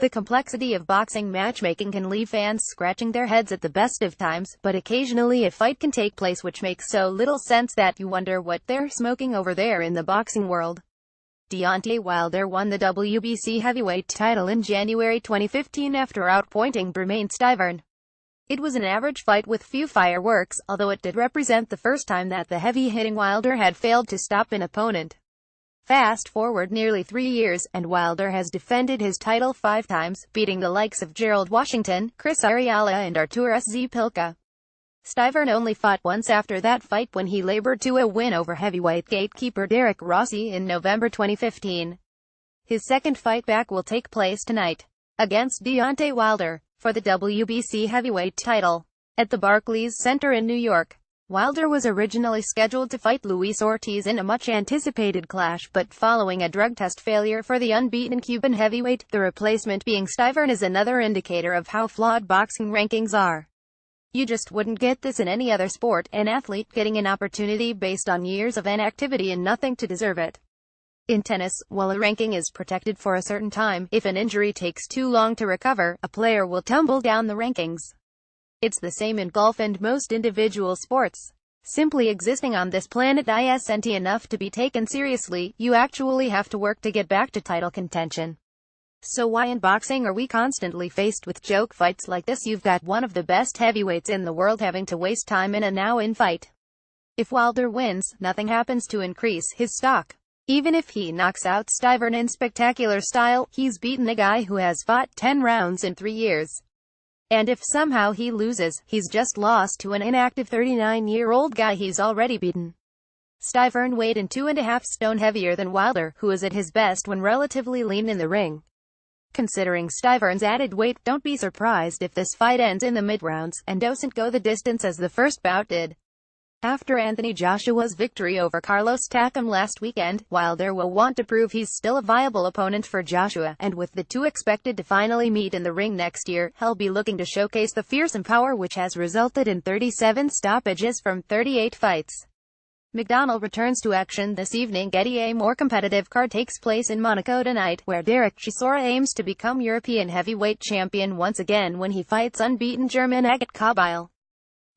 The complexity of boxing matchmaking can leave fans scratching their heads at the best of times, but occasionally a fight can take place which makes so little sense that you wonder what they're smoking over there in the boxing world. Deontay Wilder won the WBC heavyweight title in January 2015 after outpointing Stiverne. It was an average fight with few fireworks, although it did represent the first time that the heavy-hitting Wilder had failed to stop an opponent. Fast forward nearly 3 years, and Wilder has defended his title 5 times, beating the likes of Gerald Washington, Chris Ariala and Artur Szpilka. Stiverne only fought once after that fight when he labored to a win over heavyweight gatekeeper Derek Rossi in November 2015. His second fight back will take place tonight, against Deontay Wilder, for the WBC heavyweight title, at the Barclays Center in New York. Wilder was originally scheduled to fight Luis Ortiz in a much-anticipated clash, but following a drug test failure for the unbeaten Cuban heavyweight, the replacement being Stiverne is another indicator of how flawed boxing rankings are. You just wouldn't get this in any other sport, an athlete getting an opportunity based on years of inactivity and nothing to deserve it. In tennis, while a ranking is protected for a certain time, if an injury takes too long to recover, a player will tumble down the rankings. It's the same in golf and most individual sports. Simply existing on this planet isn't enough to be taken seriously, you actually have to work to get back to title contention. So why in boxing are we constantly faced with joke fights like this? You've got one of the best heavyweights in the world having to waste time in a now-in fight. If Wilder wins, nothing happens to increase his stock. Even if he knocks out Stiverne in spectacular style, he's beaten a guy who has fought 10 rounds in 3 years. And if somehow he loses, he's just lost to an inactive 39-year-old guy he's already beaten. Stiverne weighed in 2.5 stone heavier than Wilder, who is at his best when relatively lean in the ring. Considering Stiverne's added weight, don't be surprised if this fight ends in the mid-rounds, and doesn't go the distance as the first bout did. After Anthony Joshua's victory over Carlos Takam last weekend, Wilder will want to prove he's still a viable opponent for Joshua, and with the two expected to finally meet in the ring next year, he'll be looking to showcase the fearsome power which has resulted in 37 stoppages from 38 fights. McDonnell returns to action this evening. A more competitive card takes place in Monaco tonight, where Derek Chisora aims to become European heavyweight champion once again when he fights unbeaten German Agat Kabyle.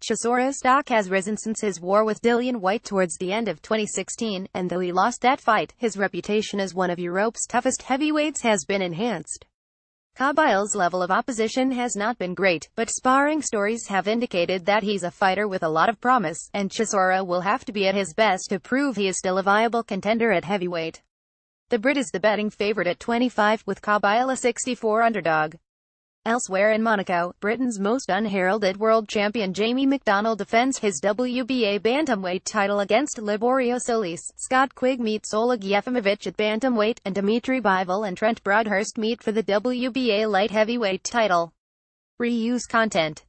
Chisora's stock has risen since his war with Dillian Whyte towards the end of 2016, and though he lost that fight, his reputation as one of Europe's toughest heavyweights has been enhanced. Kabyle's level of opposition has not been great, but sparring stories have indicated that he's a fighter with a lot of promise, and Chisora will have to be at his best to prove he is still a viable contender at heavyweight. The Brit is the betting favorite at 25, with Kabyle a 64 underdog. Elsewhere in Monaco, Britain's most unheralded world champion Jamie McDonnell defends his WBA bantamweight title against Liborio Solis. Scott Quigg meets Oleg Yefimовich at bantamweight, and Dimitri Bivol and Trent Broadhurst meet for the WBA light heavyweight title. Reuse content.